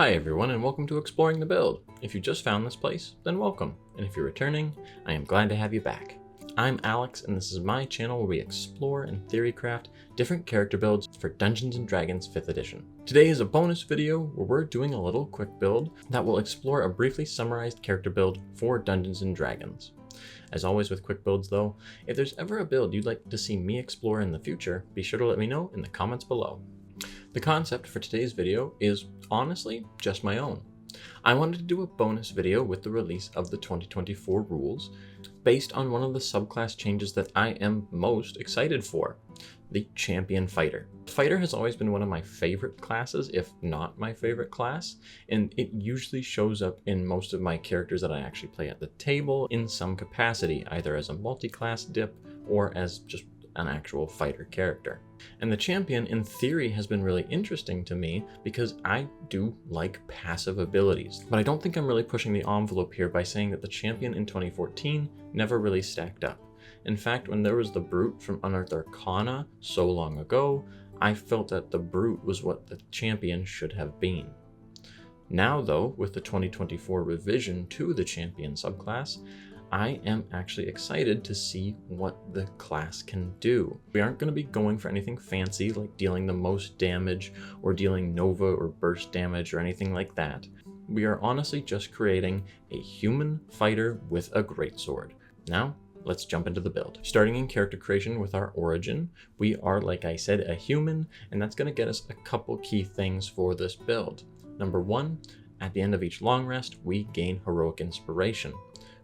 Hi everyone and welcome to Exploring the Build. If you just found this place, then welcome. And if you're returning, I am glad to have you back. I'm Alex and this is my channel where we explore and theory craft different character builds for Dungeons & Dragons 5th edition. Today is a bonus video where we're doing a little quick build that will explore a briefly summarized character build for Dungeons & Dragons. As always with quick builds though, if there's ever a build you'd like to see me explore in the future, be sure to let me know in the comments below. The concept for today's video is honestly just my own. I wanted to do a bonus video with the release of the 2024 rules based on one of the subclass changes that I am most excited for, the Champion Fighter. Fighter has always been one of my favorite classes, if not my favorite class, and it usually shows up in most of my characters that I actually play at the table in some capacity, either as a multi-class dip or as just an actual fighter character. And the champion in theory has been really interesting to me because I do like passive abilities, but I don't think I'm really pushing the envelope here by saying that the champion in 2014 never really stacked up. In fact, when there was the Brute from Unearthed Arcana so long ago, I felt that the Brute was what the champion should have been. Now though, with the 2024 revision to the champion subclass, I am actually excited to see what the class can do. We aren't going to be going for anything fancy like dealing the most damage or dealing nova or burst damage or anything like that. We are honestly just creating a human fighter with a greatsword. Now, let's jump into the build. Starting in character creation with our origin, we are, like I said, a human, and that's going to get us a couple key things for this build. Number one, at the end of each long rest, we gain heroic inspiration.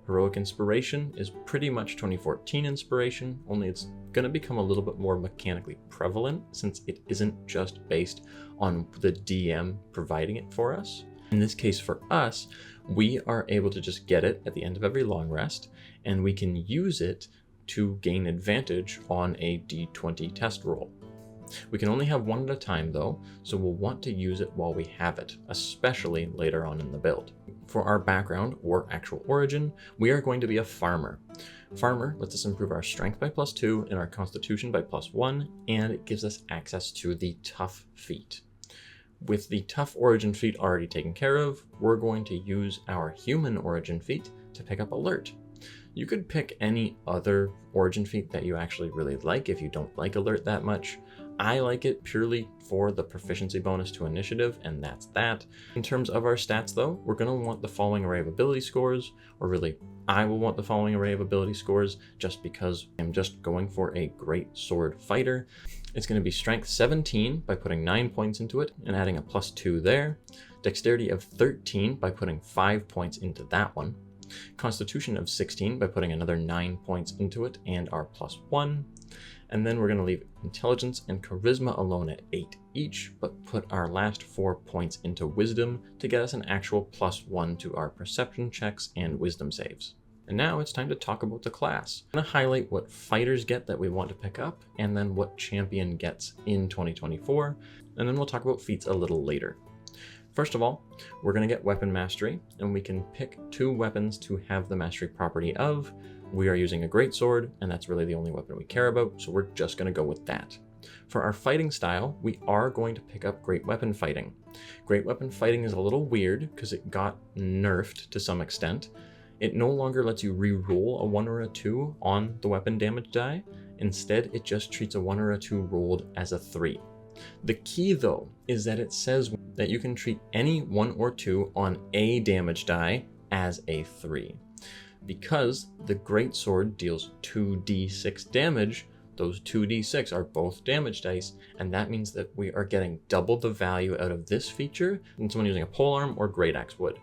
Heroic inspiration is pretty much 2014 inspiration, only it's going to become a little bit more mechanically prevalent since it isn't just based on the DM providing it for us. In this case for us, we are able to just get it at the end of every long rest, and we can use it to gain advantage on a D20 test roll. We can only have one at a time though, so we'll want to use it while we have it, especially later on in the build. For our background or actual origin, we are going to be a farmer. Farmer lets us improve our strength by +2 and our constitution by +1, and it gives us access to the tough feat. With the tough origin feat already taken care of, we're going to use our human origin feat to pick up alert. You could pick any other origin feat that you actually really like if you don't like alert that much. I like it purely for the proficiency bonus to initiative, and that's that. In terms of our stats though, we're going to want the following array of ability scores, or really, I will want the following array of ability scores just because I'm just going for a great sword fighter. It's going to be strength 17 by putting 9 points into it and adding a +2 there. Dexterity of 13 by putting 5 points into that one. Constitution of 16 by putting another 9 points into it and our +1. And then we're going to leave intelligence and charisma alone at 8 each, but put our last 4 points into wisdom to get us an actual +1 to our perception checks and wisdom saves. And now it's time to talk about the class. I'm going to highlight what fighters get that we want to pick up, and then what champion gets in 2024, and then we'll talk about feats a little later. First of all, we're going to get weapon mastery, and we can pick 2 weapons to have the mastery property of. We are using a greatsword, and that's really the only weapon we care about, so we're just going to go with that. For our fighting style, we are going to pick up great weapon fighting. Great weapon fighting is a little weird because it got nerfed to some extent. It no longer lets you re-roll a 1 or a 2 on the weapon damage die. Instead, it just treats a 1 or a 2 rolled as a 3. The key though is that it says that you can treat any 1 or 2 on a damage die as a 3. Because the greatsword deals 2d6 damage, those 2d6 are both damage dice, and that means that we are getting double the value out of this feature than someone using a polearm or great axe would,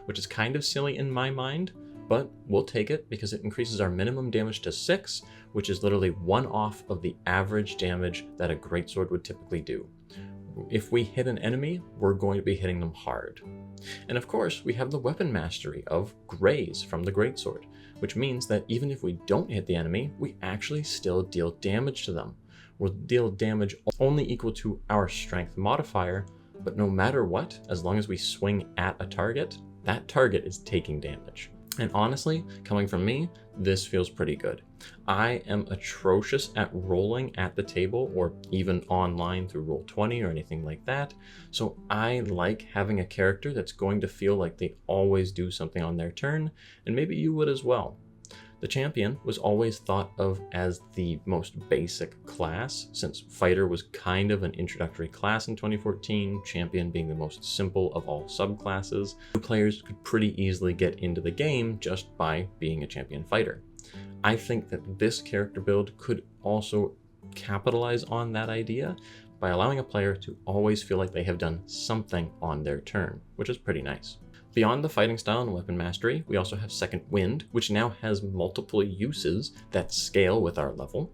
which is kind of silly in my mind, but we'll take it because it increases our minimum damage to 6, which is literally 1 off of the average damage that a greatsword would typically do. If we hit an enemy, we're going to be hitting them hard. And of course, we have the weapon mastery of graze from the greatsword, which means that even if we don't hit the enemy, we actually still deal damage to them. We'll deal damage only equal to our strength modifier, but no matter what, as long as we swing at a target, that target is taking damage. And honestly, coming from me, this feels pretty good. I am atrocious at rolling at the table or even online through Roll20 or anything like that, so I like having a character that's going to feel like they always do something on their turn, and maybe you would as well. The champion was always thought of as the most basic class, since fighter was kind of an introductory class in 2014, champion being the most simple of all subclasses. New players could pretty easily get into the game just by being a champion fighter. I think that this character build could also capitalize on that idea by allowing a player to always feel like they have done something on their turn, which is pretty nice. Beyond the fighting style and weapon mastery, we also have Second Wind, which now has multiple uses that scale with our level.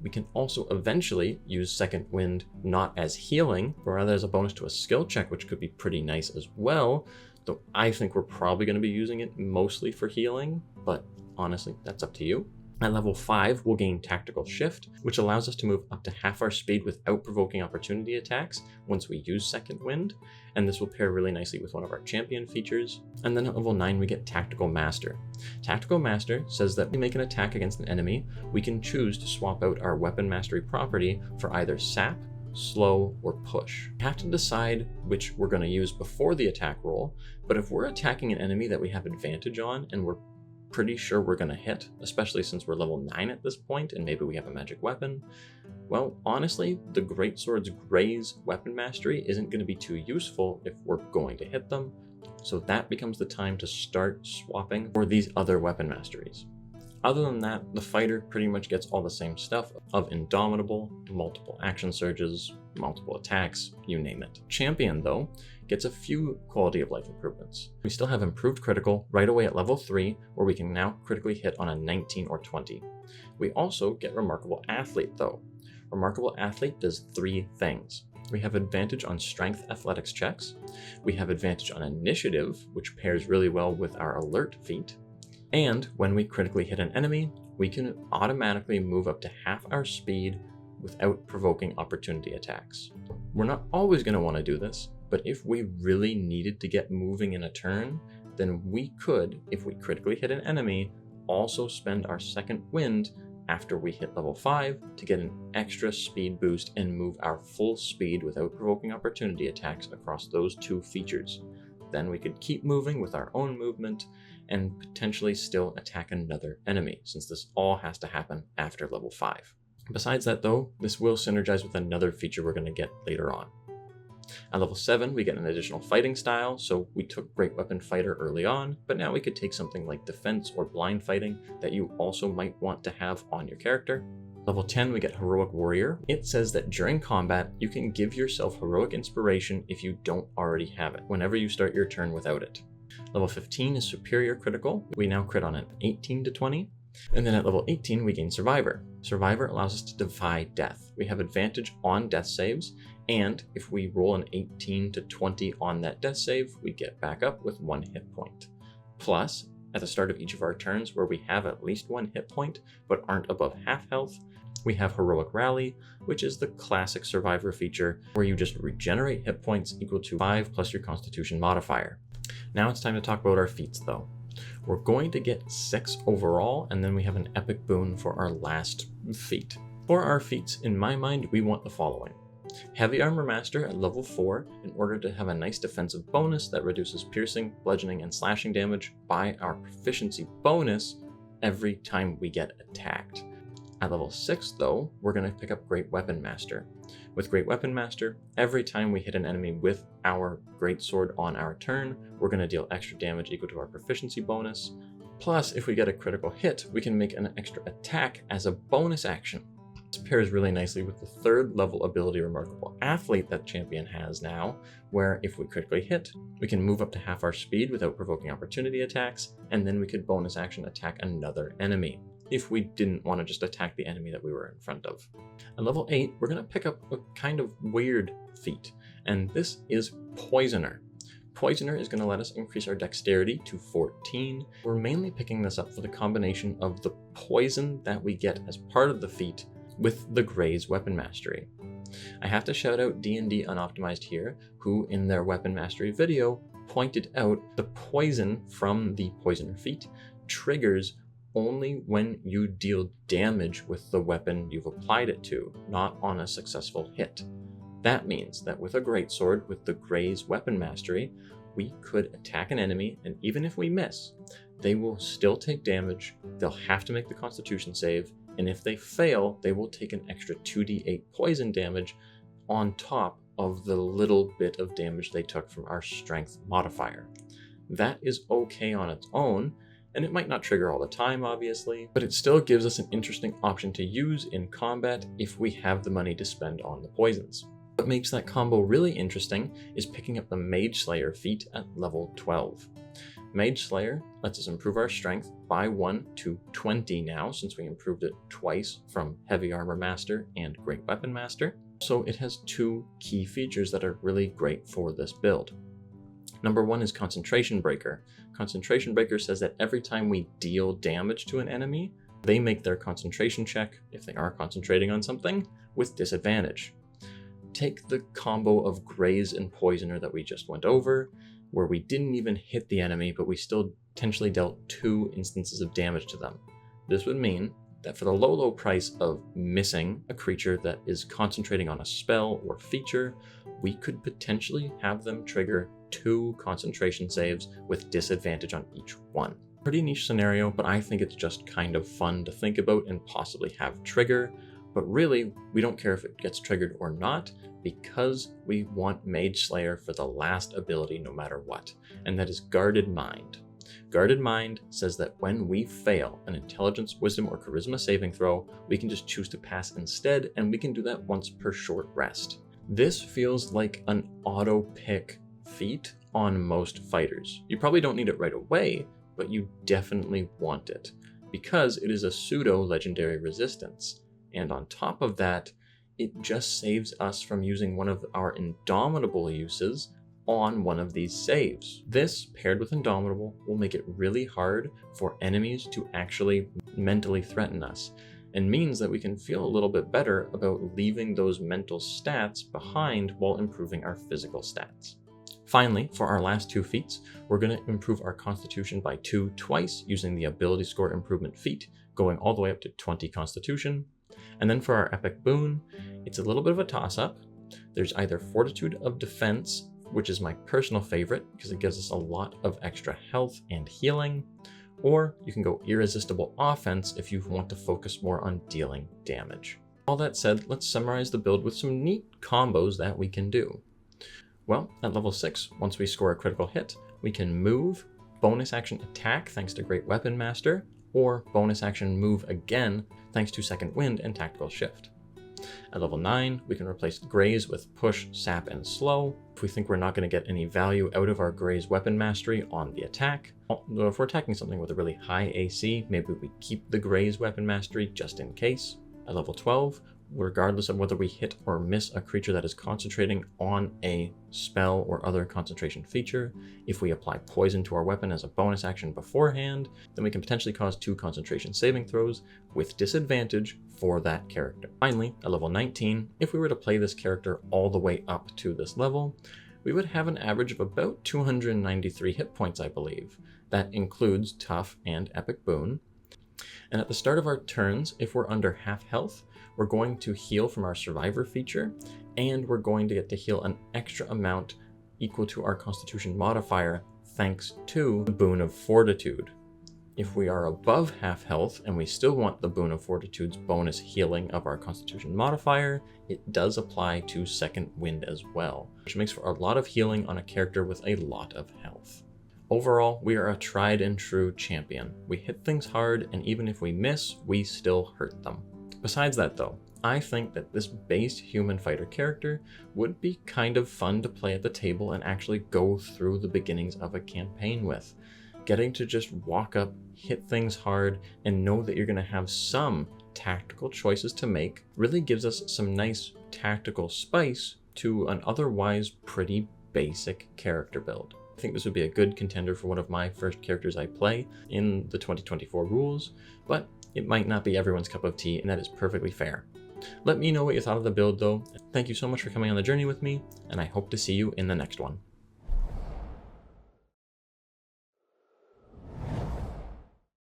We can also eventually use Second Wind not as healing, but rather as a bonus to a skill check, which could be pretty nice as well, though I think we're probably going to be using it mostly for healing, but honestly, that's up to you. At level 5, we'll gain Tactical Shift, which allows us to move up to half our speed without provoking opportunity attacks once we use Second Wind, and this will pair really nicely with one of our champion features. And then at level 9, we get Tactical Master. Tactical Master says that when we make an attack against an enemy, we can choose to swap out our weapon mastery property for either Sap, Slow, or Push. We have to decide which we're going to use before the attack roll, but if we're attacking an enemy that we have advantage on and we're pretty sure we're going to hit, especially since we're level 9 at this point and maybe we have a magic weapon, well, honestly, the Greatsword's Graze weapon mastery isn't going to be too useful if we're going to hit them, so that becomes the time to start swapping for these other weapon masteries. Other than that, the fighter pretty much gets all the same stuff of Indomitable, multiple action surges, multiple attacks, you name it. Champion, though, gets a few quality of life improvements. We still have improved critical right away at level 3, where we can now critically hit on a 19 or 20. We also get Remarkable Athlete, though. Remarkable Athlete does 3 things. We have advantage on strength athletics checks, we have advantage on initiative, which pairs really well with our alert feat, and when we critically hit an enemy, we can automatically move up to half our speed without provoking opportunity attacks. We're not always going to want to do this, but if we really needed to get moving in a turn, then we could, if we critically hit an enemy, also spend our Second Wind after we hit level 5 to get an extra speed boost and move our full speed without provoking opportunity attacks across those 2 features. Then we could keep moving with our own movement and potentially still attack another enemy, since this all has to happen after level 5. Besides that though, this will synergize with another feature we're going to get later on. At level 7, we get an additional fighting style, so we took Great Weapon Fighter early on, but now we could take something like Defense or Blind Fighting that you also might want to have on your character. Level 10, we get Heroic Warrior. It says that during combat, you can give yourself Heroic Inspiration if you don't already have it, whenever you start your turn without it. Level 15 is Superior Critical. We now crit on an 18 to 20. And then at level 18, we gain Survivor. Survivor allows us to defy death. We have advantage on death saves, and if we roll an 18 to 20 on that death save, we get back up with 1 hit point. Plus, at the start of each of our turns where we have at least 1 hit point, but aren't above half health, we have Heroic Rally, which is the classic Survivor feature, where you just regenerate hit points equal to 5 plus your Constitution modifier. Now it's time to talk about our feats, though. We're going to get 6 overall, and then we have an epic boon for our last feat. For our feats, in my mind, we want the following. Heavy Armor Master at level 4 in order to have a nice defensive bonus that reduces piercing, bludgeoning, and slashing damage by our proficiency bonus every time we get attacked. At level 6 though, we're going to pick up Great Weapon Master. With Great Weapon Master, every time we hit an enemy with our Greatsword on our turn, we're going to deal extra damage equal to our proficiency bonus. Plus, if we get a critical hit, we can make an extra attack as a bonus action. This pairs really nicely with the 3rd level ability Remarkable Athlete that Champion has now, where if we critically hit, we can move up to half our speed without provoking opportunity attacks, and then we could bonus action attack another enemy, if we didn't want to just attack the enemy that we were in front of. At level 8, we're going to pick up a kind of weird feat, and this is Poisoner. Poisoner is going to let us increase our dexterity to 14. We're mainly picking this up for the combination of the poison that we get as part of the feat with the Graze weapon mastery. I have to shout out D&D Unoptimized here, who in their weapon mastery video pointed out the poison from the Poisoner feat triggers only when you deal damage with the weapon you've applied it to, not on a successful hit. That means that with a Greatsword with the Gray's weapon mastery, we could attack an enemy, and even if we miss, they will still take damage, they'll have to make the Constitution save, and if they fail, they will take an extra 2d8 poison damage on top of the little bit of damage they took from our strength modifier. That is okay on its own, and it might not trigger all the time, obviously, but it still gives us an interesting option to use in combat if we have the money to spend on the poisons. What makes that combo really interesting is picking up the Mage Slayer feat at level 12. Mage Slayer lets us improve our strength by 1 to 20 now, since we improved it twice from Heavy Armor Master and Great Weapon Master. So it has two key features that are really great for this build. Number one is Concentration Breaker. Concentration Breaker says that every time we deal damage to an enemy, they make their concentration check, if they are concentrating on something, with disadvantage. Take the combo of Graze and Poisoner that we just went over, where we didn't even hit the enemy, but we still potentially dealt 2 instances of damage to them. This would mean that for the low price of missing a creature that is concentrating on a spell or feature, we could potentially have them trigger 2 concentration saves with disadvantage on each one. Pretty niche scenario, but I think it's just kind of fun to think about and possibly have trigger. But really, we don't care if it gets triggered or not, because we want Mage Slayer for the last ability no matter what, and that is Guarded Mind. Guarded Mind says that when we fail an Intelligence, Wisdom, or Charisma saving throw, we can just choose to pass instead, and we can do that once per short rest. This feels like an auto-pick feat on most fighters. You probably don't need it right away, but you definitely want it, because it is a pseudo-legendary resistance. And on top of that, it just saves us from using one of our Indomitable uses on one of these saves. This, paired with Indomitable, will make it really hard for enemies to actually mentally threaten us, and means that we can feel a little bit better about leaving those mental stats behind while improving our physical stats. Finally, for our last 2 feats, we're going to improve our Constitution by 2 twice using the Ability Score Improvement feat, going all the way up to 20 Constitution. And then for our Epic Boon, it's a little bit of a toss-up. There's either Fortitude of Defense, which is my personal favorite because it gives us a lot of extra health and healing, or you can go Irresistible Offense if you want to focus more on dealing damage. All that said, let's summarize the build with some neat combos that we can do. Well, at level 6, once we score a critical hit, we can move, bonus action attack thanks to Great Weapon Master, or bonus action move again thanks to Second Wind and Tactical Shift. At level 9, we can replace Graze with Push, Sap, and Slow. If we think we're not going to get any value out of our Graze weapon mastery on the attack, if we're attacking something with a really high AC, maybe we keep the Graze weapon mastery just in case. At level 12, regardless of whether we hit or miss a creature that is concentrating on a spell or other concentration feature, if we apply poison to our weapon as a bonus action beforehand, then we can potentially cause 2 concentration saving throws with disadvantage for that character. Finally, at level 19, if we were to play this character all the way up to this level, we would have an average of about 293 hit points, I believe. That includes Tough and Epic Boon. And at the start of our turns, if we're under half health, we're going to heal from our Survivor feature, and we're going to get to heal an extra amount equal to our Constitution modifier thanks to the Boon of Fortitude. If we are above half health and we still want the Boon of Fortitude's bonus healing of our Constitution modifier, it does apply to Second Wind as well, which makes for a lot of healing on a character with a lot of health. Overall, we are a tried and true champion. We hit things hard, and even if we miss, we still hurt them. Besides that though, I think that this base human fighter character would be kind of fun to play at the table and actually go through the beginnings of a campaign with. Getting to just walk up, hit things hard, and know that you're going to have some tactical choices to make really gives us some nice tactical spice to an otherwise pretty basic character build. I think this would be a good contender for one of my first characters I play in the 2024 rules, but it might not be everyone's cup of tea, and that is perfectly fair. Let me know what you thought of the build though. Thank you so much for coming on the journey with me, and I hope to see you in the next one.